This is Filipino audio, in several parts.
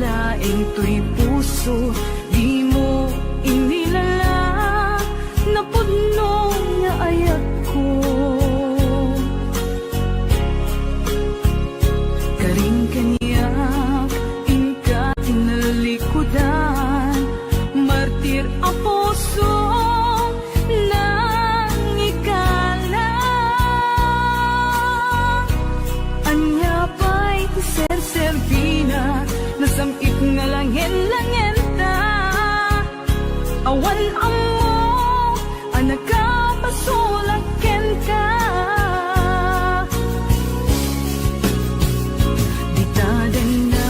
laing to'y puso, di mo inilala na pudno nga ayat ko. Karing kaniya ingka tinalikudan, martir a puso nang ikala. Anya pa'y ser-servina, nasamit nga langin-langin ta. Awan amo, anak ka pasulaken ka. Di ta din na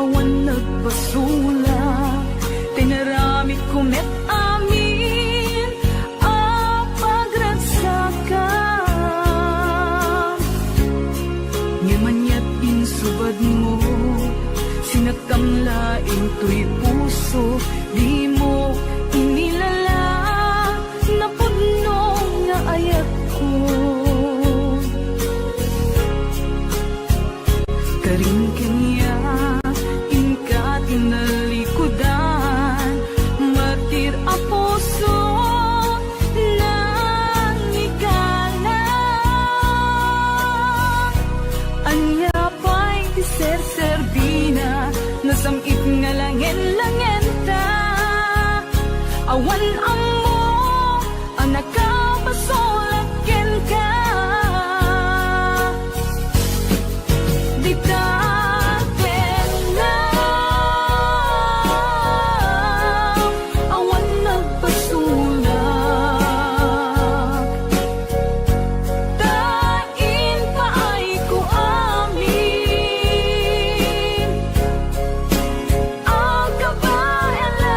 awan nagpasula, tinaramit kumet amin a pagragsakan. Ngimanyat insubad mo, sinaktam laing to'y puso, di mo inilala na pudno nga ayat ko. Karing kanya ingka tinalikudan, martir a puso nang ikala. Anya pa'y ser-servina, nasamit nga langin-langin ta. Awan amo, anak ka pasulaken ka. Di ta kena, awan nagpasulak. Tain pa ay ko amin, ang kabaelan.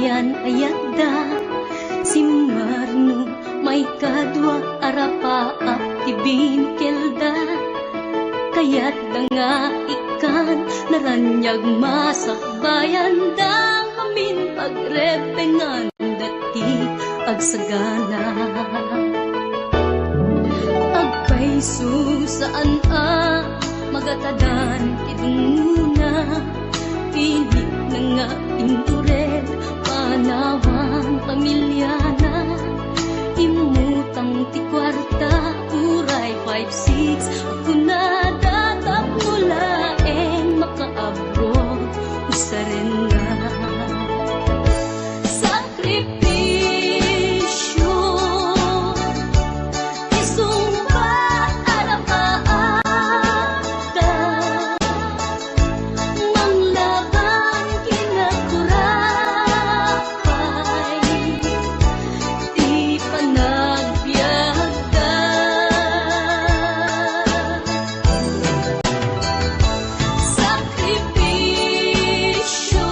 bayan ayadda si Marno may kadwa arapa at tibin kelda kaya't nga ikan naranyag masakbayan da amin pagrepengan dati agsagana agpaiso saan magatadan idunguna pilit na nga indured panawan pamilyana imutang ti kwarta uray 5-6 ako na datap mula makaabro usaren nga sakripisyo isumbat arapaata manglaban kinakurapay di panagbiagda sakripisyo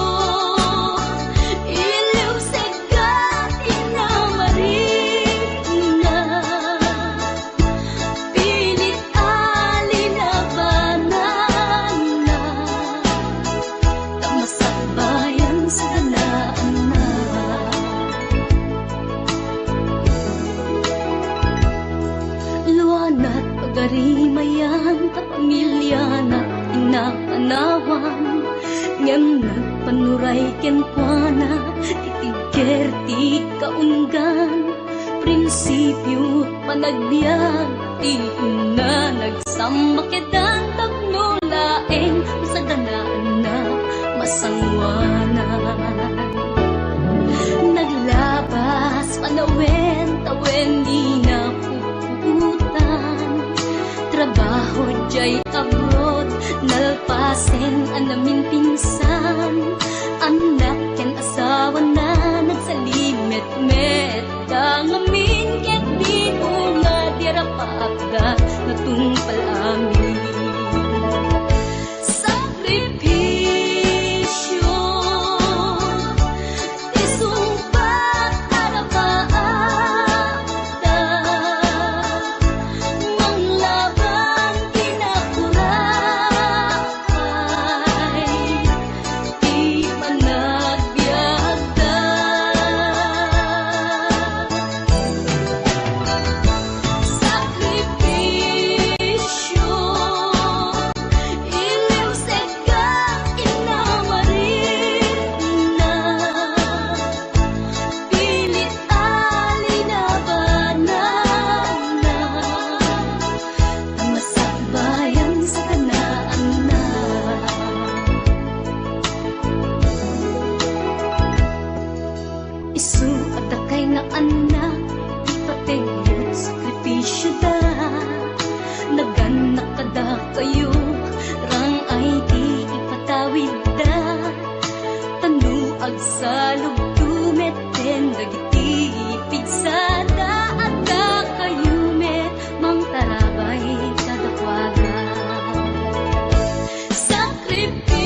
iliw segat inamarina pilit alinabanan na tamasakbayan sa ganaan na luanat pagarimayan ta pamilya na inapanawan ngem nagpanuray kenkwana titigker ti kaunggan prinsipyo panagbiag ti ina nagsamakedan tagnulaeng sa ganaan na masangwanan naglabas panawen tawen di na puputan trabaho jay abroad nalpasen anamin pinsan anak ken asawa na nagsalimet-met dangamin ket di nga dirapagda natungpal amin sakripisyo isumpat arapaata manglaban kinakurapay di panagbiagda sakripisyo iliw segat inamarina pilit alinabanan na tamasakbayan sa kanaan na isu at akay nga anak ipategyot sakripisyo da naganak kada kayo rang ay di ipatawid da tanuag sa lugdumet dagiti pigsada at da kayo met mang tarabay kadakwaga sakripisyo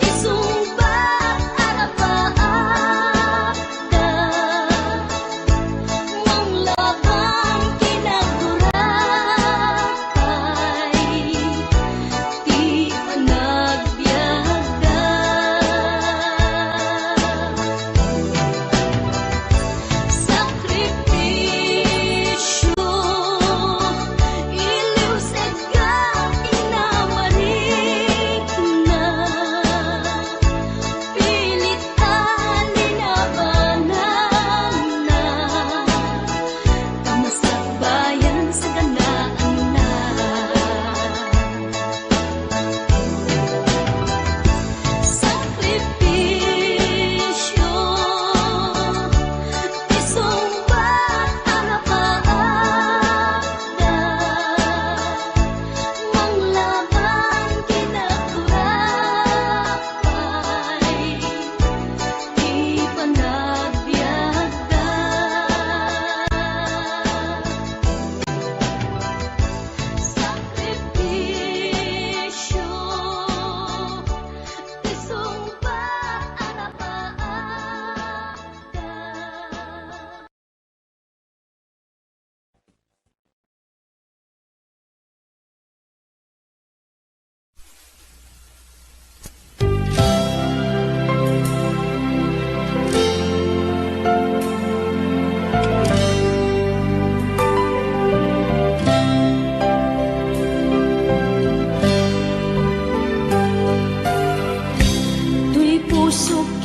isumbat arapaata manglaban kinakurapay di panagbiagda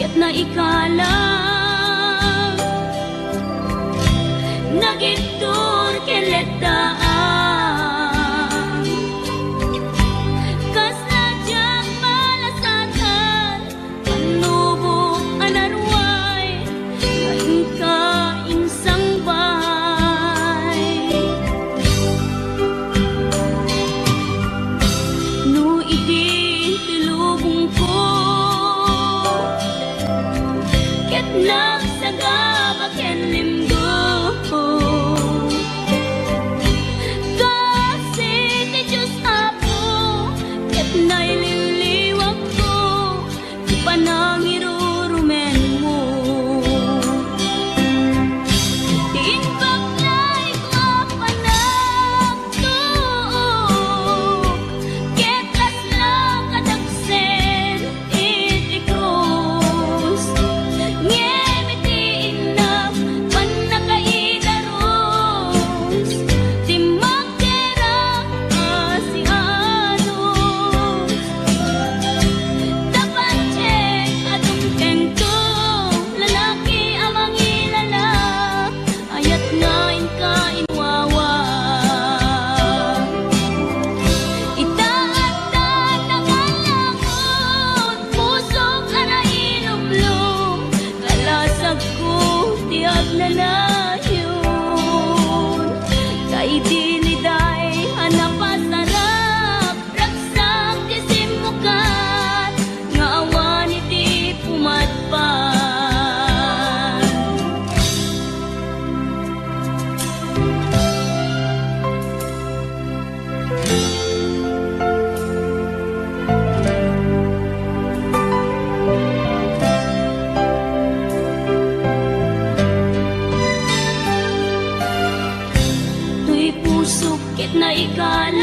ket na ikala nagitur keletaan kas najak malasatan panubok anarway kain ka insang bay no idi tilubong ko ket nagsagaba ken limgo kasi ti Diyos Apo ket naililiwag ko ti panangirurumen mo ti inbaklay ko panagtuok ket kasla kadagsen iti krus ngem iti inap panakaidaros ti magdera asianos tapancek adung tengko lalaki amang ilala ayat ngain ka inwawa itaatan ng alamot pusok ara ilumlum kalasag ko tiag na layon kay diliday hanapasarap raksak ti simukat nga awan iti pumatpan tuy pusok ket na ikalang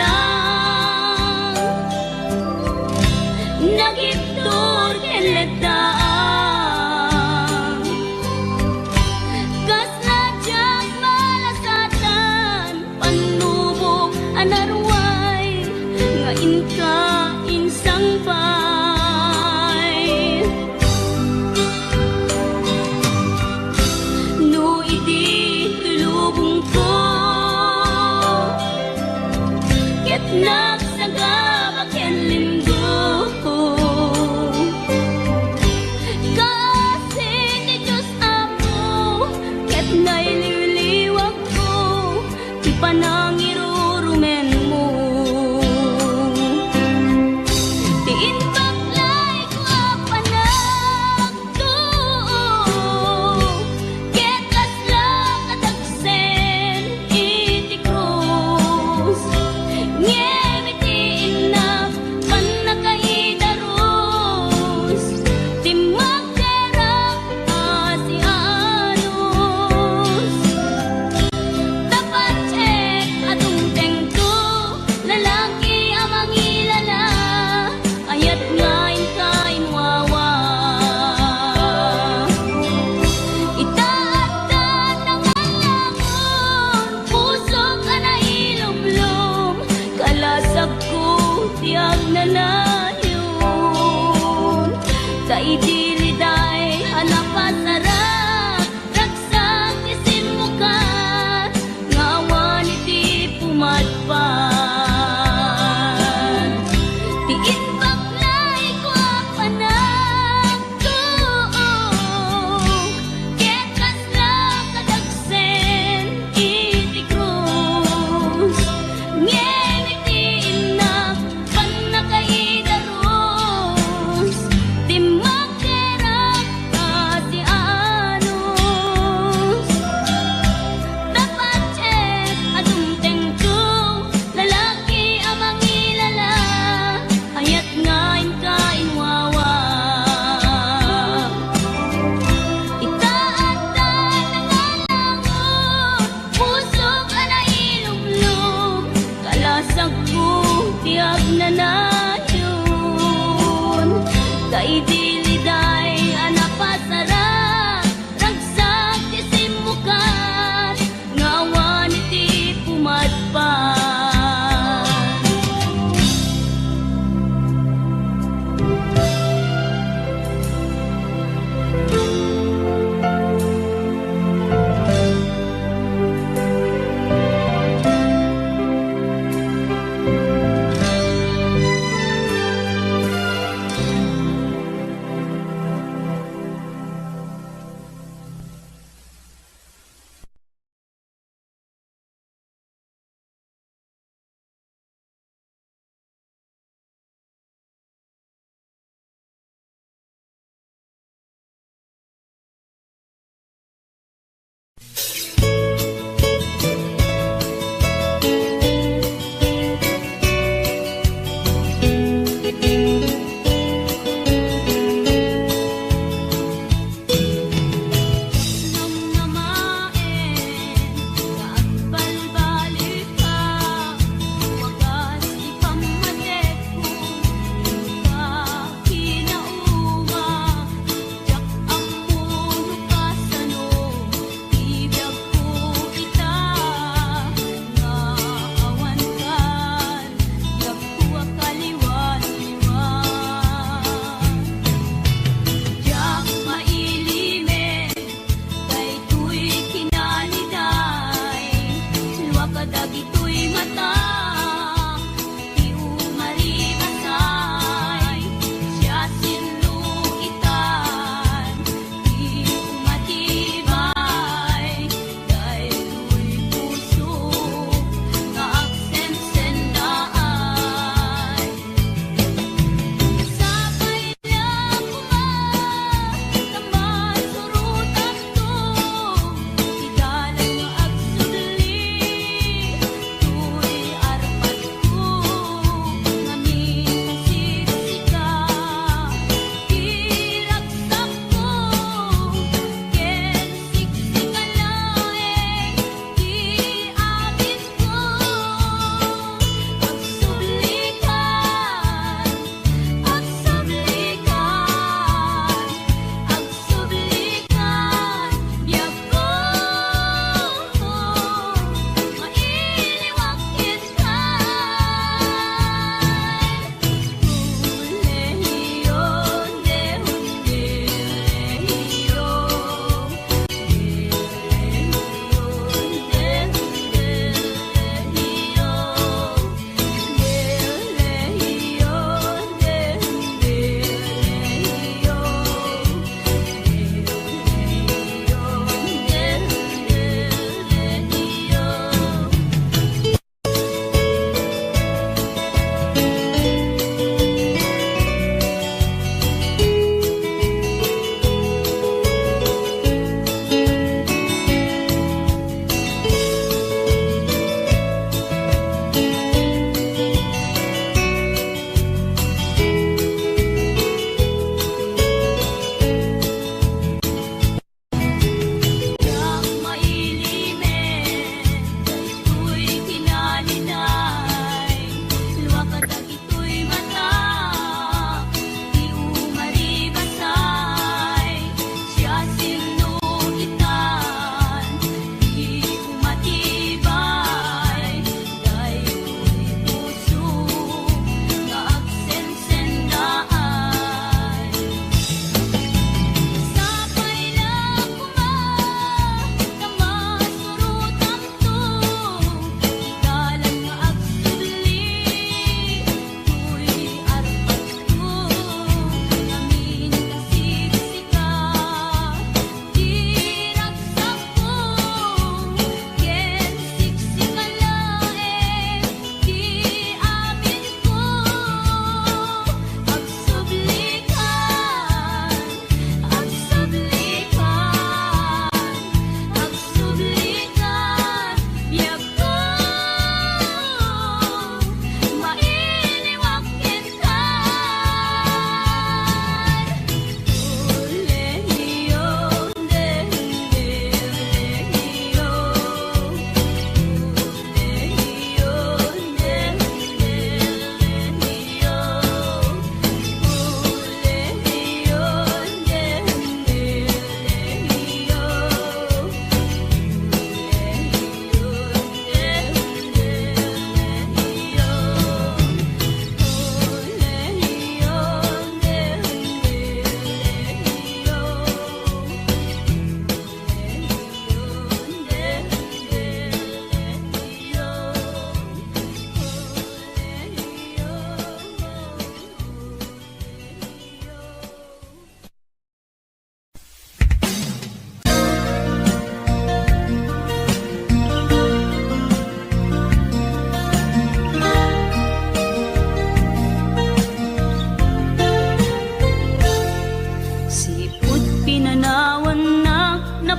nagiptor ken letdaan kas najak malasatan panubok anarway nga inka insang bay no idi tulubong ko ket nagsagaba ken linggo kasi ti Diyos Apo ket naililiwag ko ti panangirurumen mo ti inbaklay ko panagtuok ket kasla kadagsen iti krus ngem iti inap panakaidaros ti magdera asianos tapancek adung tengko lalaki amang ilala ayat ngain ka inwawa itaatan ng alamon pusok ana ilumlum kalasag ko tiag na layon kay diliday hanapasarap raksak ti simukat nga awan iti pumatpan ti inbaklay ko panagtuok ket kasla kadagsen iti krus ngem iti inap panakaidaros ti magdera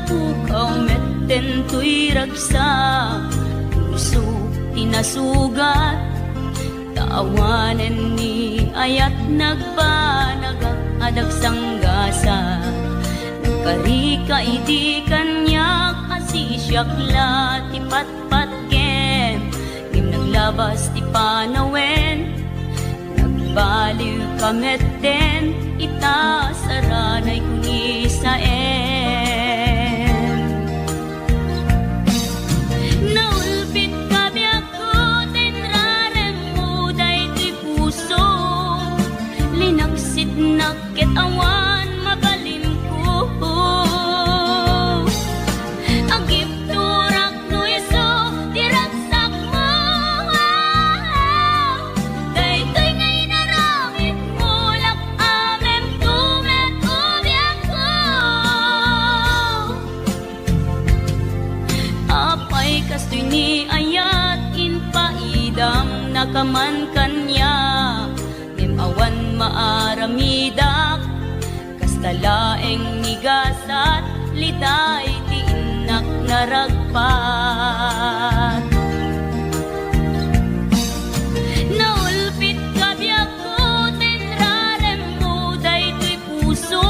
pukaw metten tuy ragsa, puso tinasugat, taawanen ni ayat nagbanagak adag sanggasa. Nagkarika idi kanyak asisyakla ti patpatken, ngim naglabas ti panawen, nagbaliw kametten ita saranay kuni saen. Naulpit kabiyak ko tinrarem mo daytoy puso, linaksit nakit awan mabalin ko. Agip turak no iso diragsak mo, daytoy ngay naramit mo lak amem tumet ubiyak ko. Apay kastoy ni ayat inpaidam nakaman kanya, awan maaramidak kastalaeng nigasat litay ti inak naragpat. Naulpit kabiyak ko tinrarem mo daytoy puso,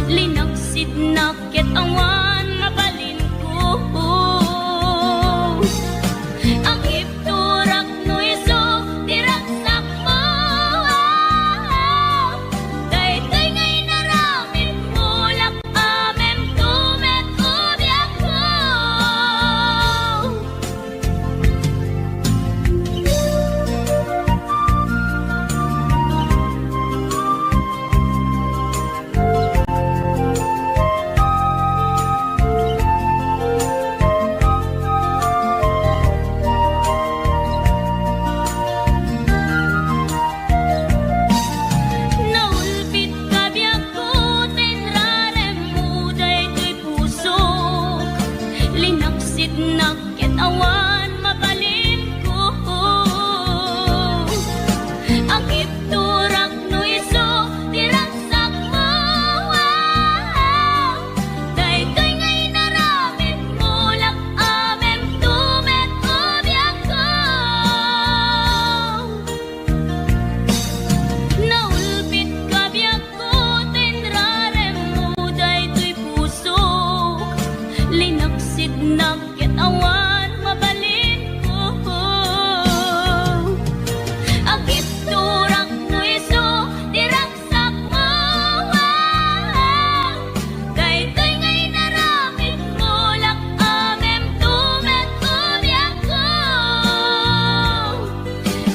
linaksid nakit awan mabalin ko. Ang ipturak no iso diragsak mo, daytoy ngay naramit mo lak amem tumet ubiyak ko. Naulpit kabiyak ko tinrarem mo daytoy puso, linaksid nakit awan mabalin ko. Ang ipturak no iso diragsak mo, daytoy ngay naramit mo lak amem tumet ubiyak ko. Naulpit kabiyak ko tinrarem mo daytoy puso, linaksid nakit awan mabalin ko. Ang ipturak no iso diragsak mo, daytoy ngay naramit mo lak amem tumet ubiyak ko.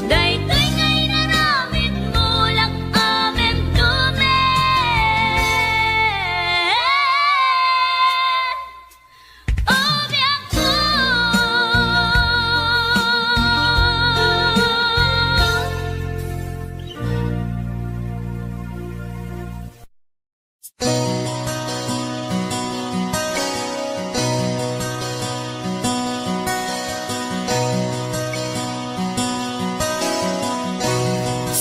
Daytoy ngay naramit mo lak amem tumet ubiyak ko.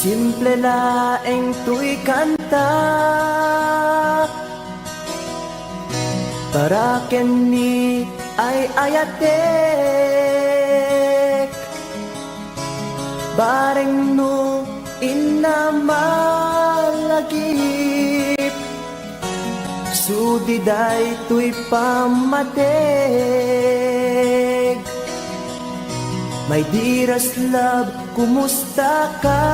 Simple laeng tuy kanta, para kenni ay ayatek, bareng no inamalagip, sudiday tuy pamatek. My dearest love, kumusta ka?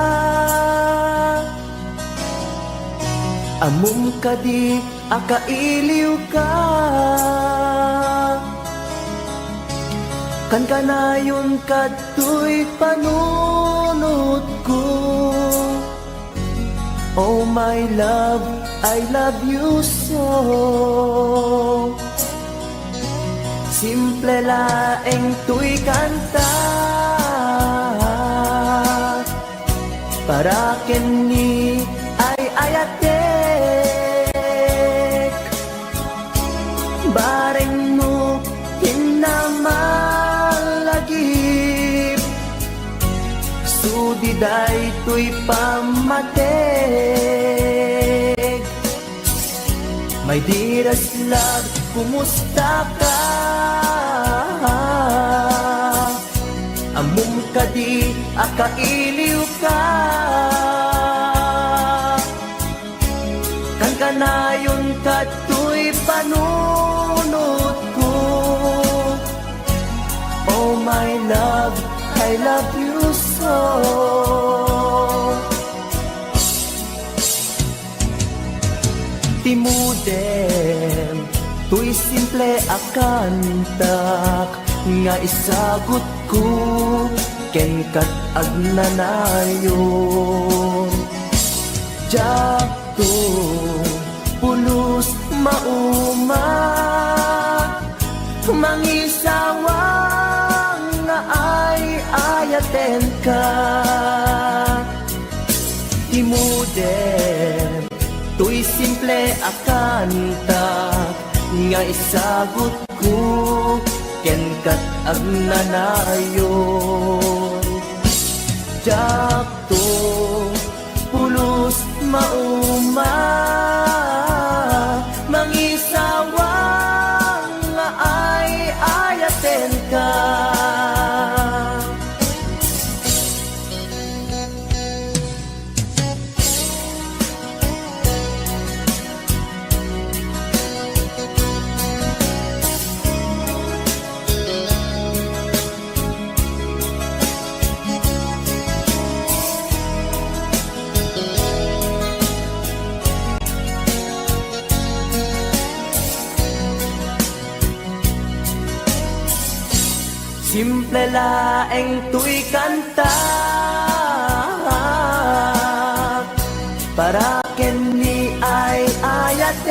Amum ka di akailiw ka, kan kanayon kadtoy panunod ko. Oh my love, I love you so. Simple laeng tuy kanta, para kenni ay ayatek, bareng mo hinamalagip, sudiday tuy pamatek. My dearest love, kumusta ka? Amom ka di akailiw ka. Kan kanayon ka tuy panunod ko. Oh my love, I love you so. Timudem, tuy simple akantak, nga isagot ko, ken kat agnanayon. Jakto, pulos mauma, mangisawang nga ay ayaten ka. Timudem, tuy simple akantak, nga isagot ko, ken kat agnanayon. Jakto, pulos mauma, mangisawang nga ay ayaten ka. Simple laeng tuy kanta, para ken ni ay ayatek.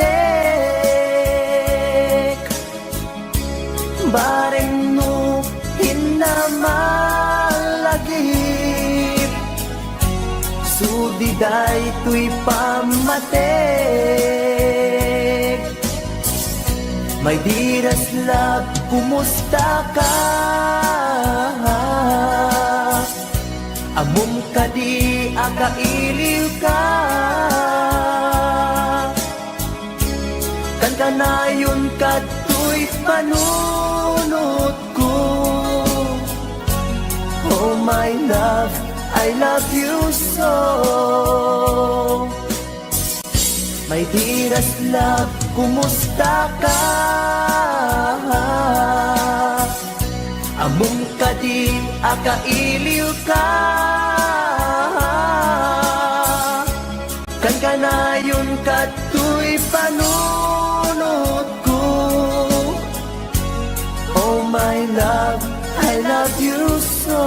Bareng no hinamalagip, sudiday tuy pamatek. My dearest love, kumusta ka? Amom ka di akailiw ka. Kan kanayon ka tuy panunod ko. Oh my love, I love you so. My dearest love, kumusta ka? Amom ka di akailiw ka. Kan kanayon ka tuy panunod ko. Oh my love, I love you so.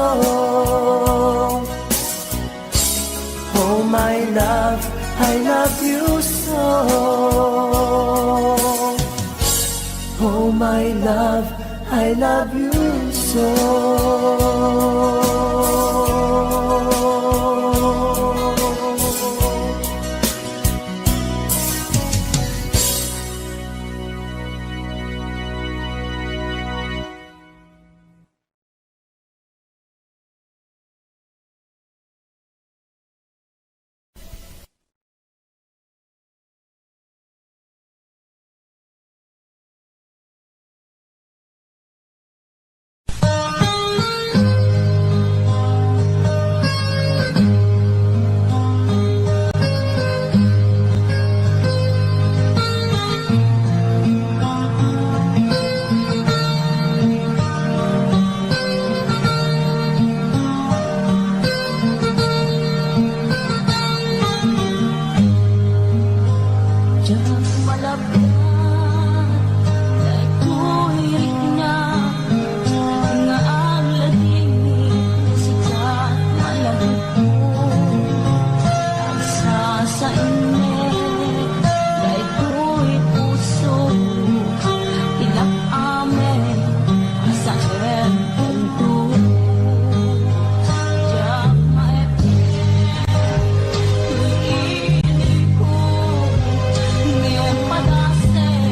Oh my love, I love you so. Oh my love, I love you so. Say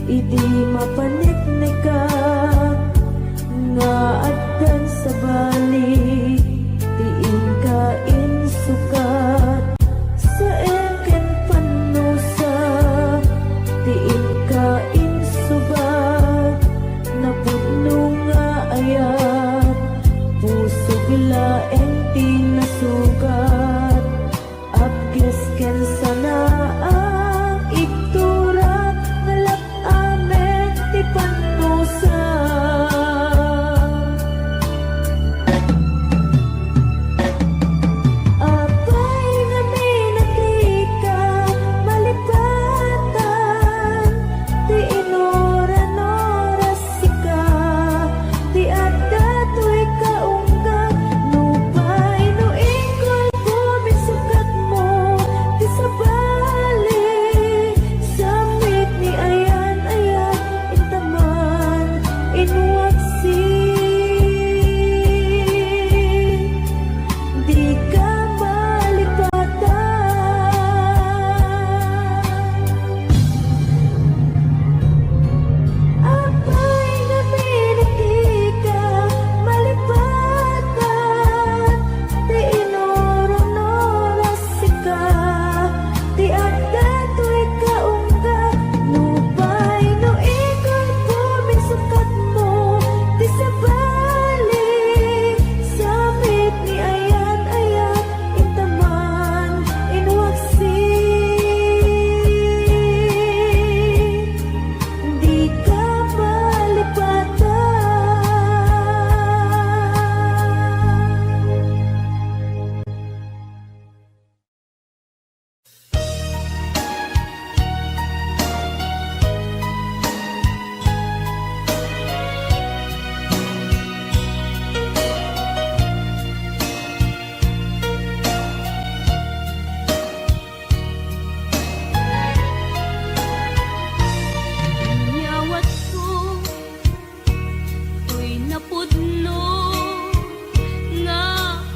Idi mapaniknikat nga addan sa balik, tiin kain sukat sa eken panusa, tiin kain subat napudno nga ayat, puso gilaeng tinasugat, abges ken sana ang iktura ngalap amen ti panusa. Apay nga minatika malipatan, ti inoran-oras sika, ti adda to'y kaunggag, nupay no ingkol bumisukat mo, ti sabali, samit ni ayan-ayan, intaman, inwaksi. Di ka malipatan. Apay nga minatika malipatan, ti inoron-oras sika, ti adda to'y kaunggag, nupay no ikot bumisukat mo, ti sabali, samit ni ayan-ayan, intaman, inwaksi. Di ka Nyawat ko to'y napudno nga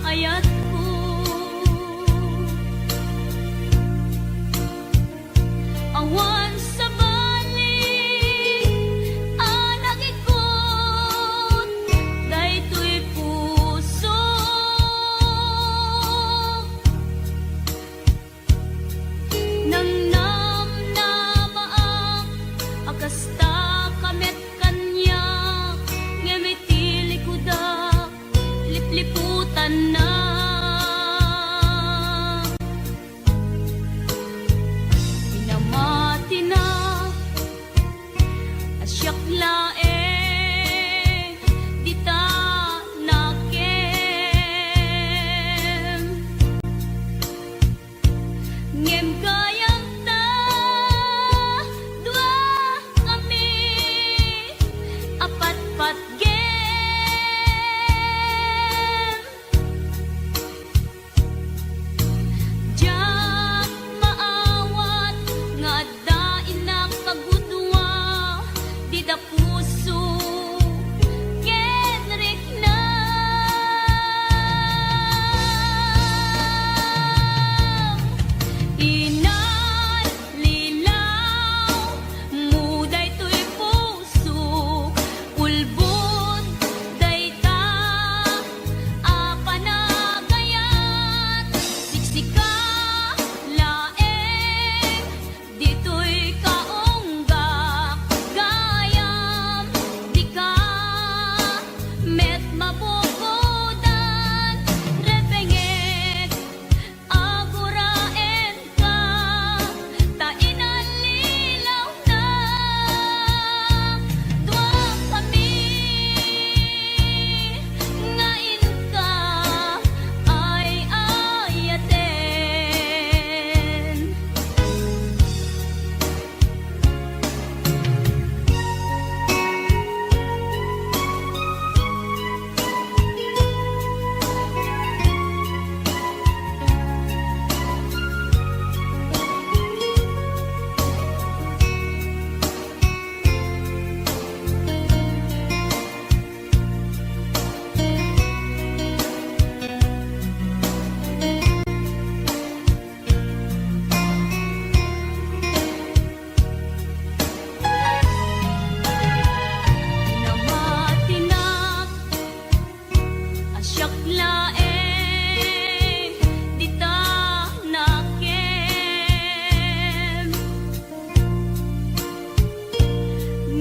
ayat ko. Awan sa balik anak ikot, daytoy puso nang namnamaang akasta kamet kanya, ngemitili ko da lipliputan na. Pinamati na asyak laeng di ta nakem, ngem gayang ta dua kami apat-pat gem, jak maawat nga adda inak kagudwa, di da puso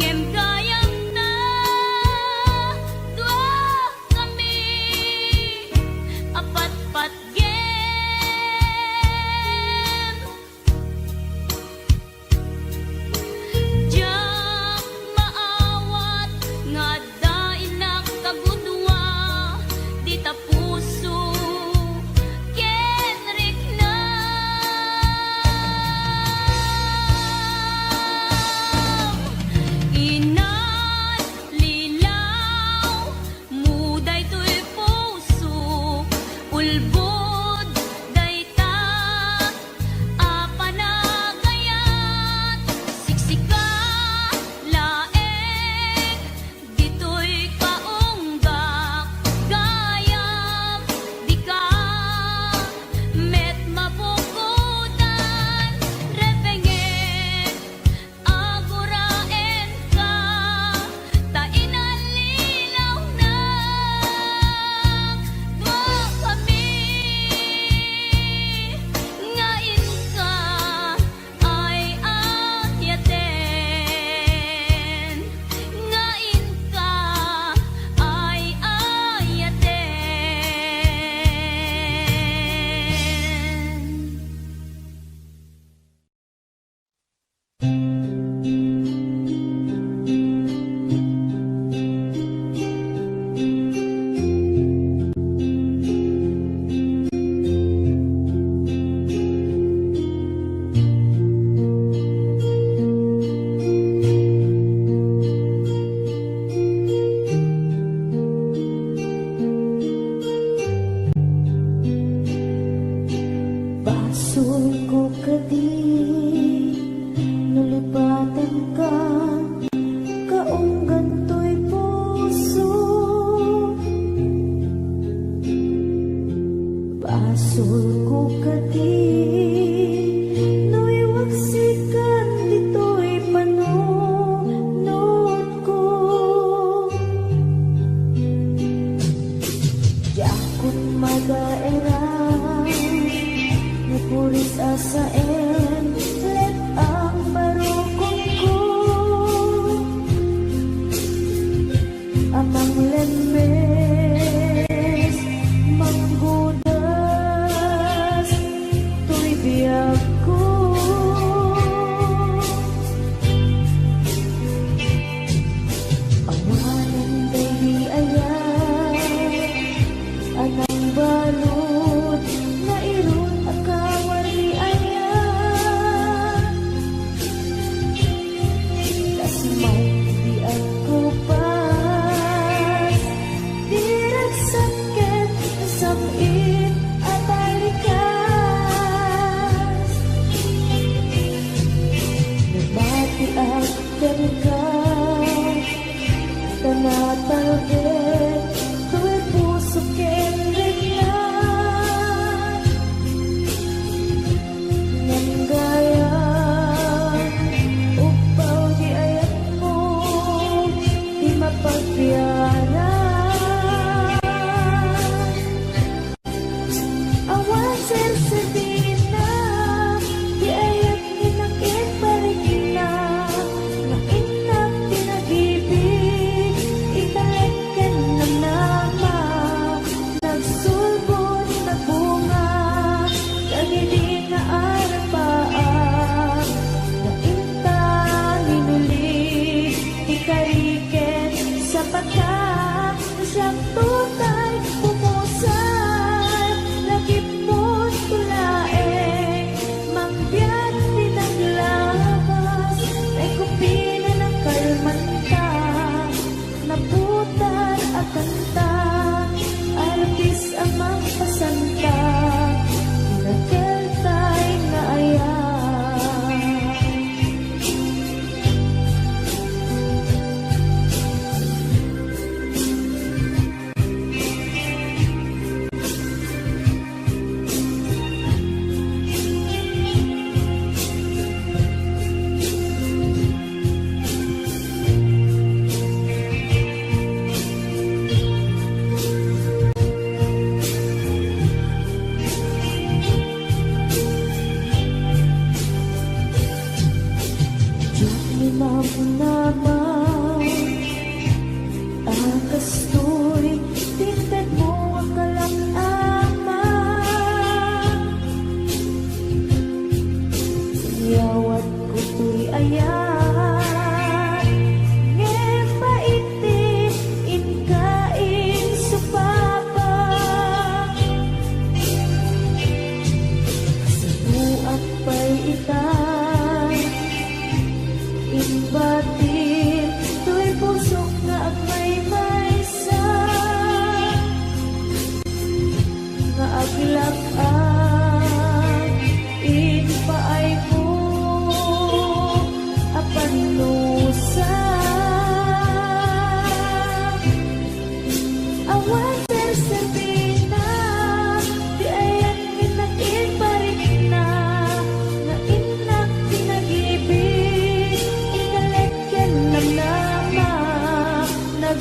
ngem kayang ta dua kami apat pat gem jam maawat nga dainak kagudwa di ta puso kenrik na ina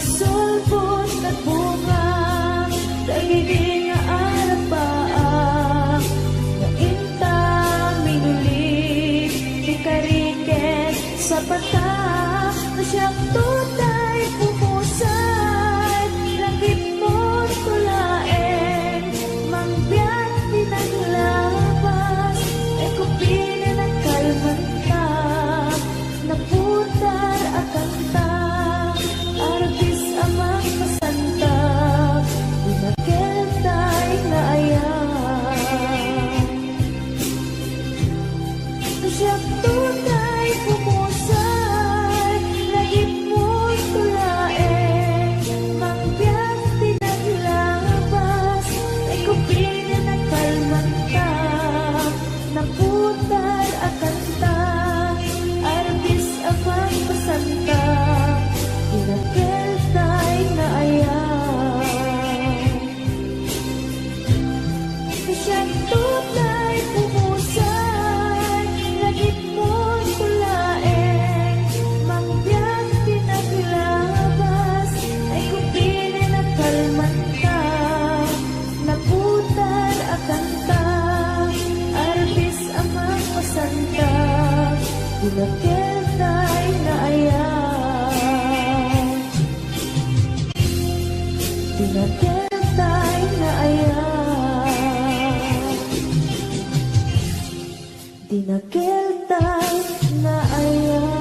magsulbot at bunga dagiti nga arapaa nga inta minulit di kariket sa pata na siyang tutay pumusay langit mo tulaeng mangbiyak pinaglabas ay kupina ng kalmanta naputar at kanta artis amang masanta dinakiltay na ayan na siyang tutay pumusay langit mo tulaeng mangbiyak pinaglabas ay kupina ng kalmanta naputar at kanta artis amang masanta dinakiltay na ayan na siyang tutay pumusay langit mo tulaeng mangbiyak pinaglabas ay kupina ng kalmanta naputar at kanta artis amang masanta dinakiltay na ayan dinakiltay na ayan dinakiltay na ayan.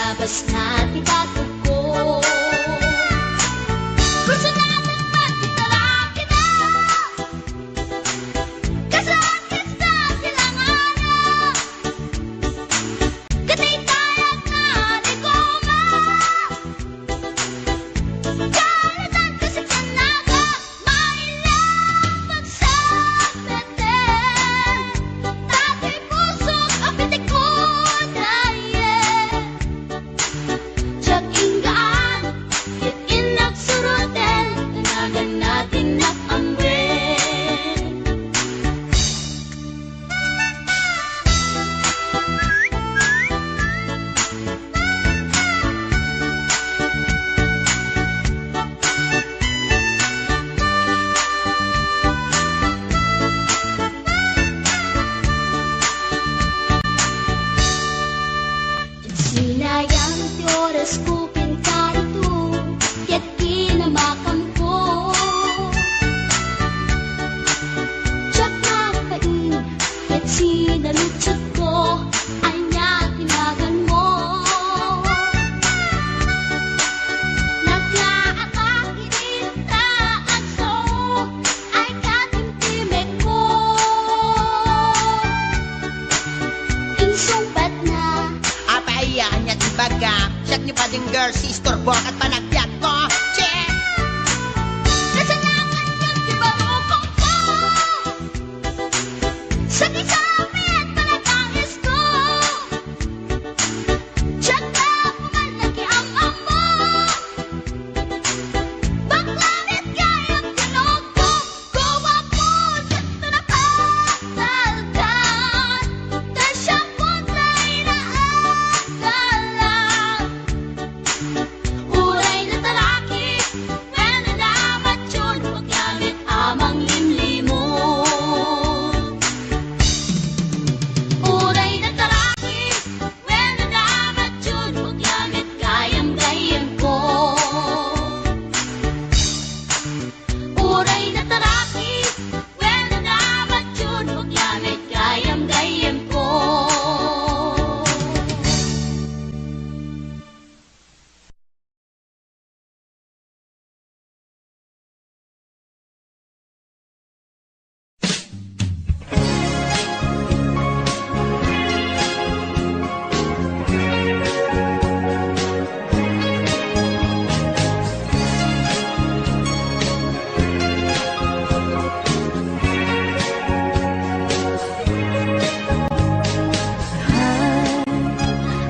labas na titatog ko. Gusto natin magkitalaki na kasakit sa silanganan. Katay tayo na ligoma. Kalitan kasi kanaga mailang magsabete. Dati pusok ang pitik ko dahil Tiyak inggaan, yat inagsurutin, tanagan natin at amrin. Sinayang ti oras ko pinkarito, yat kinamakam ko. Tiyak napain, yat sinalutsot ko, ay niya tinagan mo. Naglaatang initaan so, ay katimtimik ko. Insumpat na Apayaan niya di baga. Siyak ni pading girl, sister, buwak at panagbiat ko. Check! Kasanangan yun, di ba rukong ko? Sa kisabi at panatangis ko. Tiyak na pumalaki ang amo. Baklanit kayang tinog ko. Gawa po sa tunapagdaldan. Tasyang puntay na agalan. Uray na talaki, when nadamat yun, paggamit amang limlimon. Uray na talaki, when nadamat yun, paggamit gayam-gayam ko. Uray na talaki, when nadamat yun, paggamit gayam-gayam ko.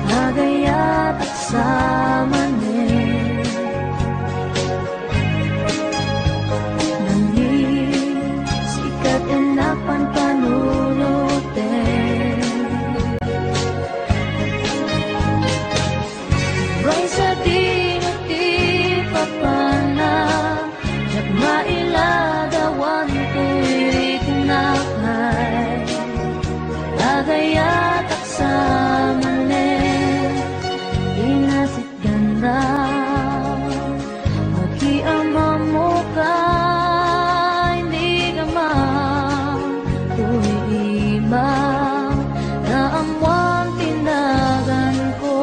Agayat at samanin Nangis, sikat enapan panunutin Ray sa dinuti papana Tiyak mailagawan tuwirik na kay Agayat at samanin Inasit ganda Mag-iama mo ka Hindi ka matuliba Na amwang tinagan ko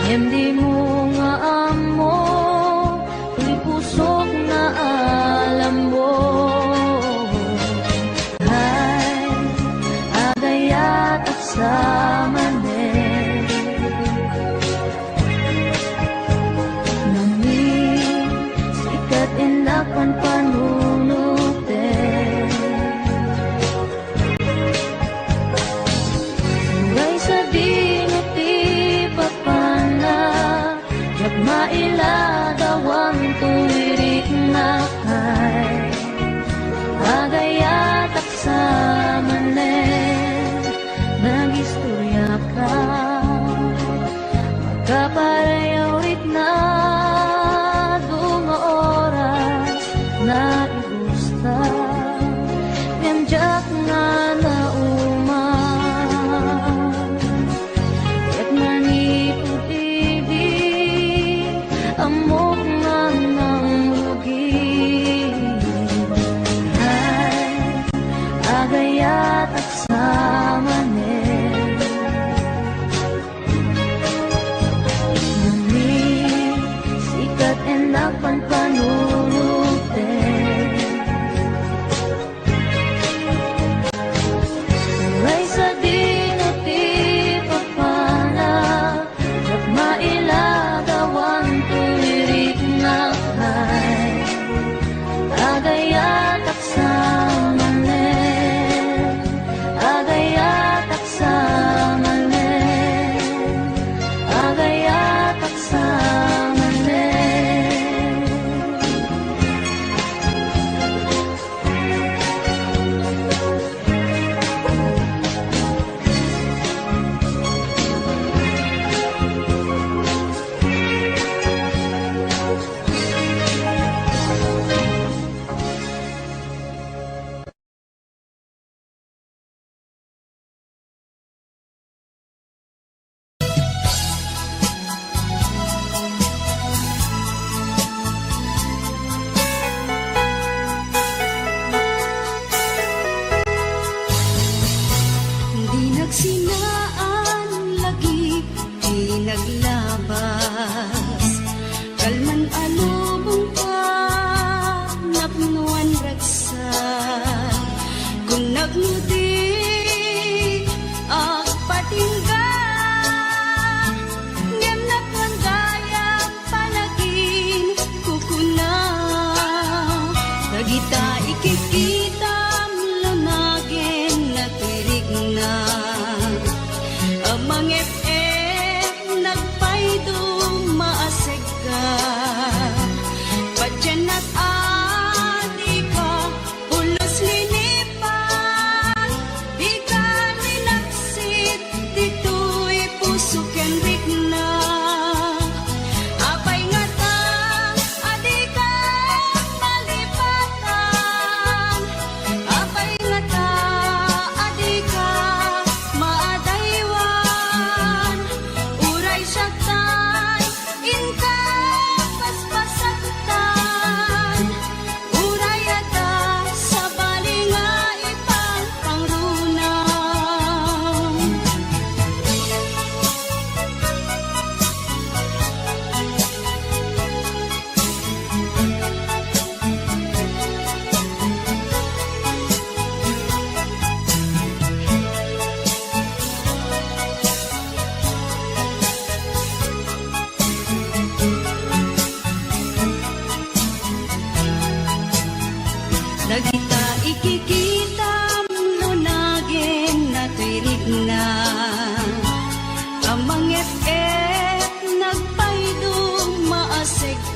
Hindi mo nga amo Tuy pusok na alam mo Ay, agayat at samanin Nangis, sikat inapan panunutin Uray sa dinuti papana Tiyak mailagawan tuwirik na kay Agayat at samanin Nag-istorya ka Magkaparayawit na Dunga oras Na igusta Niyamjak nga na uman Yak maniputibig Amok nga ng lugi Ay, agayat at samanin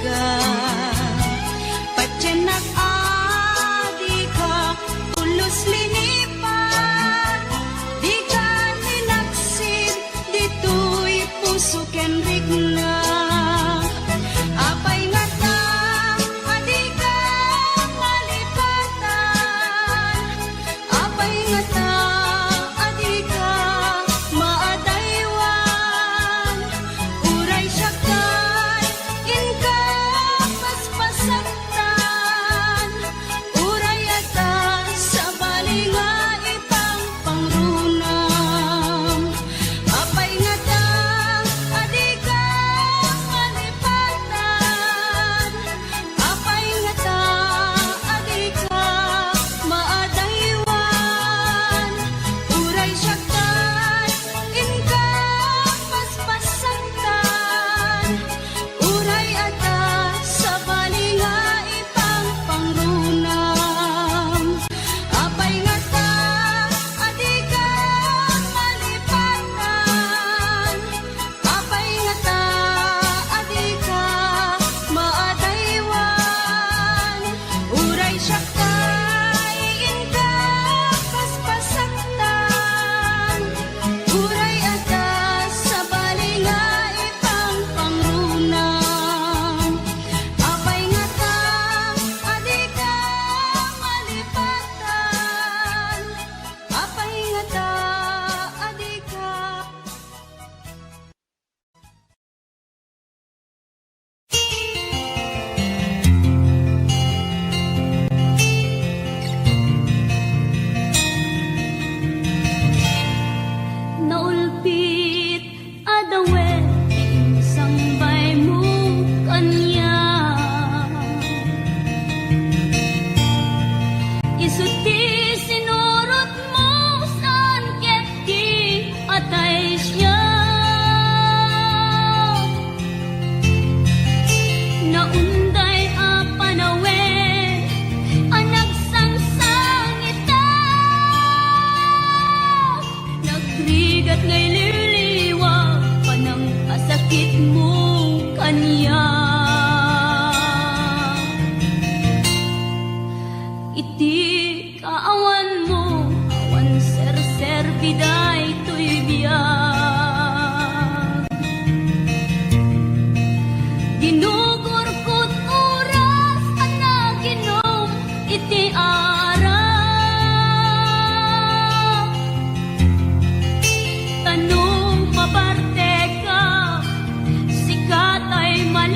ka. Patyanak adi ka, tulos linipan. Di ka ninaksin, dito'y puso ken rigna. Apay nga ta, adi ka malipatan. Apay nga ta, adi ka maadaywan. Uray siya kan, in ka paspasaktan. Uray ata sa balinga ipang pangrunam. Apay nga ta, adi ka malipatan. Apay nga ta, adi ka maadaywan. Uray siya kan, in ka paspasaktan. Uray ata sa balinga ipang pangrunam. Apay nga ta, adi ka malipatan. Apay nga ta, adi ka maadaywan. Uray siya kay in ka paspasaktan. Uray ata sa balinga ipang pangrunam. Apay nga ta, adi ka malipatan. Apay nga ta, adi ka. Naulpit adawe sambay mo kanya. Isuti sinurot mo saan keti atay siya. Naunday apanawe anak sangsang ita. Nagrigat ngay liliwag panang asakit mo kanya. Iti kaawan mo, awan ser biday to'y biyag. Ginugor ko't oras, anak ginom, iti arap. Tanong pabarte ka, sikat ay mali.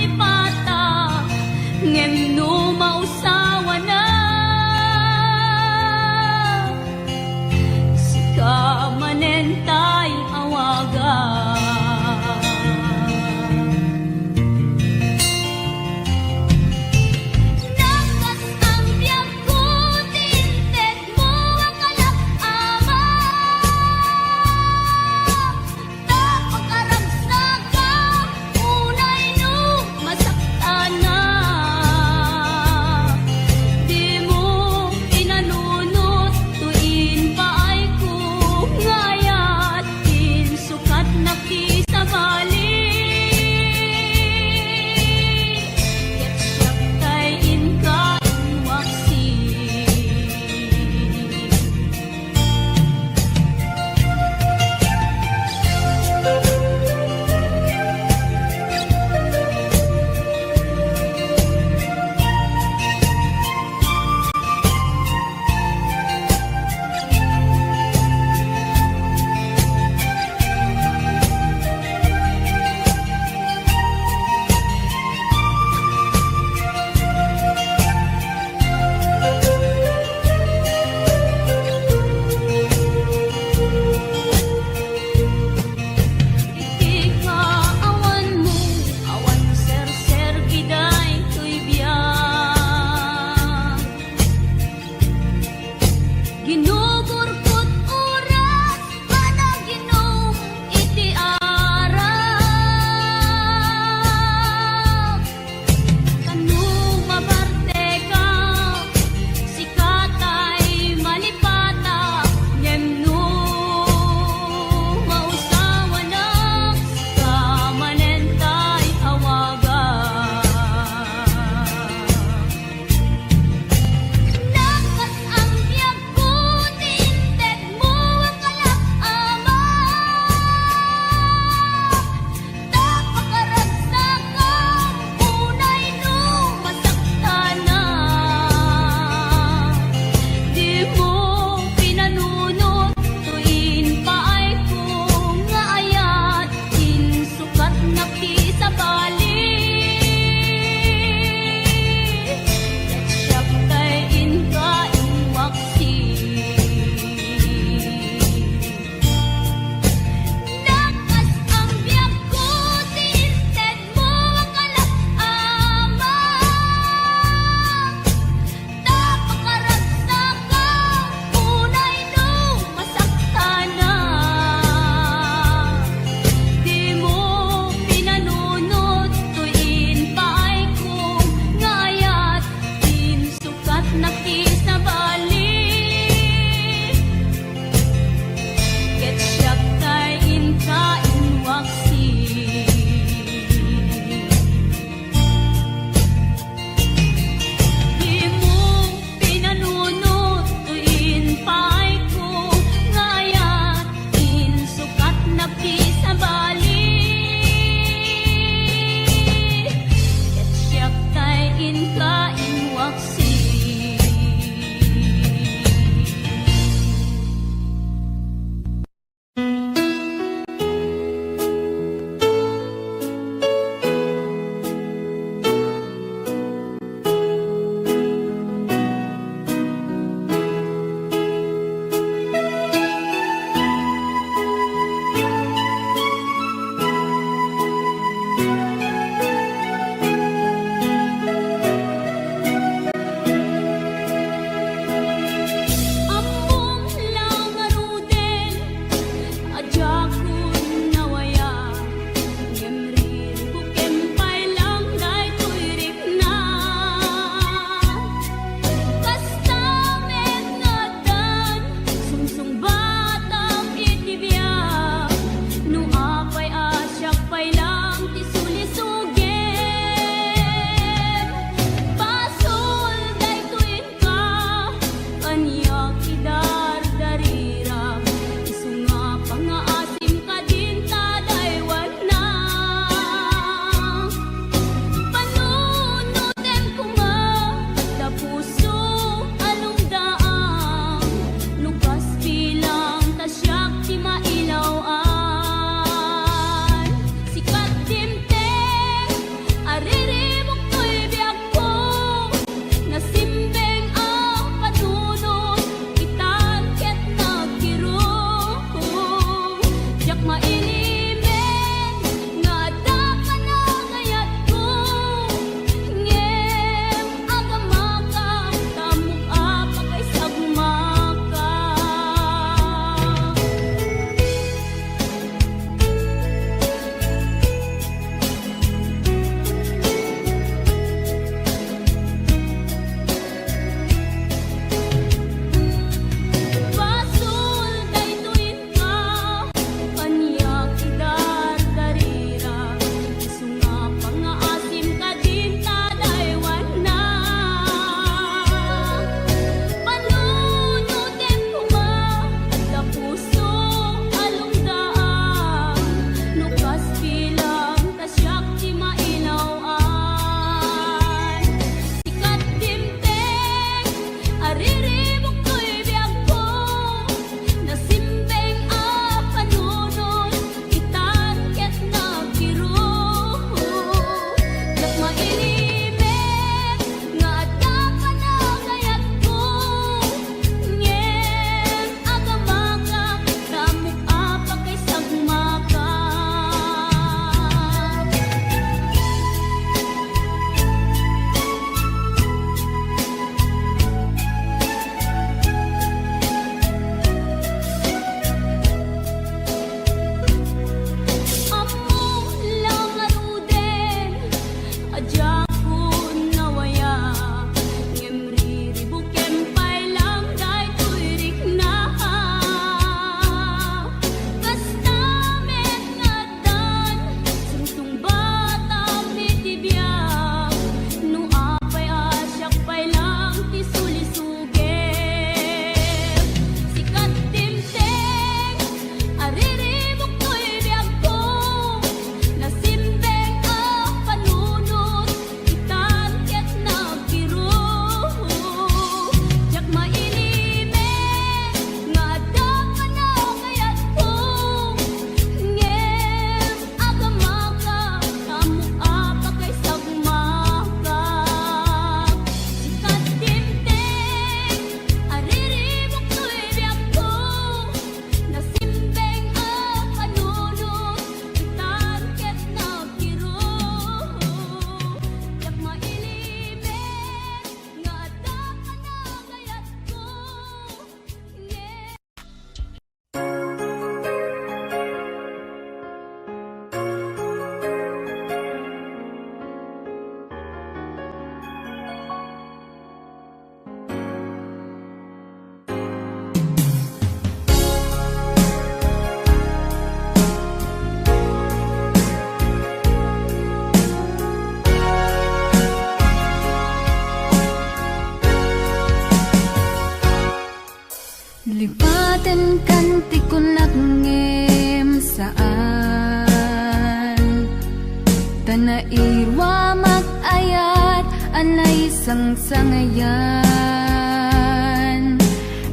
nairwa mag-ayat anay isang sangayan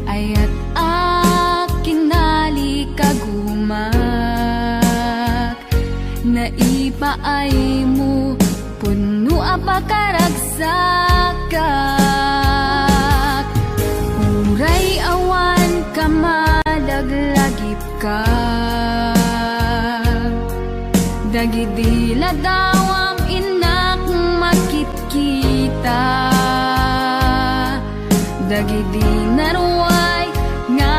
ayat akinali kagumak naipaay mo puno apakaragsakak uray awan kamalaglagip ka dagidila dawam inak makitkita dagidi naruay nga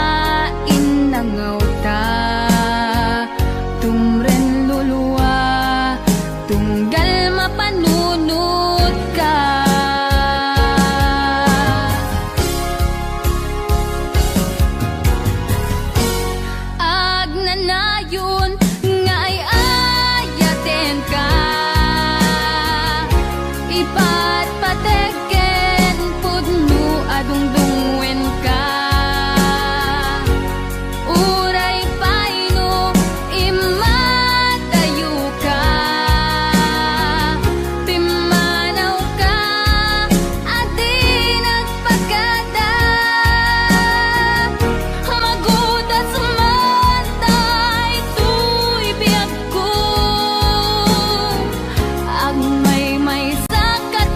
inangaw ta tumren luluwa tunggal mapanunot ka agnanayon nga ay ayaten ka ipatpateken pudno adungdungwen ka uray paino imatayo ka pimanaw ka adi nagpagada magudas matay tuy biyag ko ang may sakat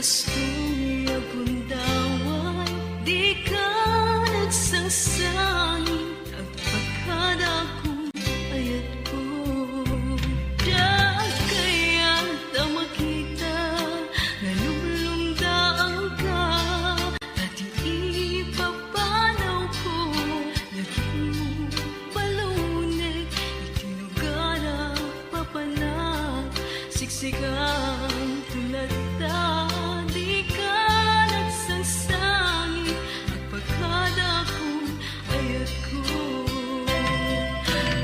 Kasto'y agundaway, di ka nagsasangit at pagkadakong ayat ko. Da kaya ta makita na lumlumdaan ka at ipapanaw ko. Lagi mo baluneg, itinugara papanak, siksigang tulad ta. Di ka nagsasangit at pagkadakong ayat ko.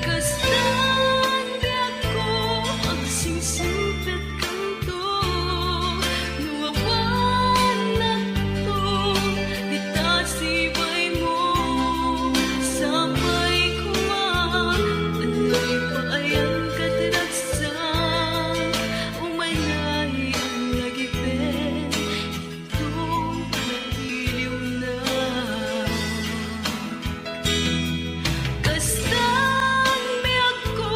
Kastan biyak ko ang singsimpit kanto, nuwawan na to, itasibay mo. Sabay kumang, ano'y paayan kadragsan, umanay ang lagipin, itong nagiliw na. Kastan biyak ko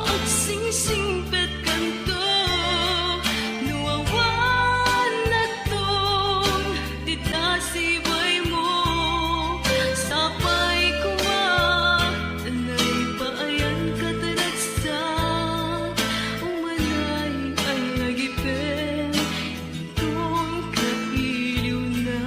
ang singsimpit kanto, nuwawan na tong ditasibay mo. Sapay kumang, anay paayan kadragsan, umanay ang lagipin, itong kailiw na.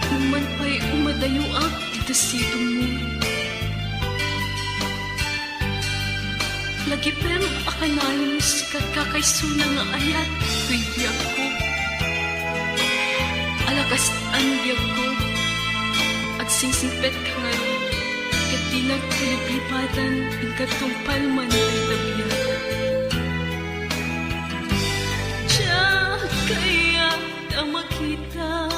Human pa'y umadayo ang itasitong mo. Lagi pem akanayos kakakaysuna nga ayat tuy biyag ko. Alakas ang biyag ko at singsingpet ka ngayon. Kat di nagkaliplipatan ang katumpal man ay tabiyag. Diya kaya ta makita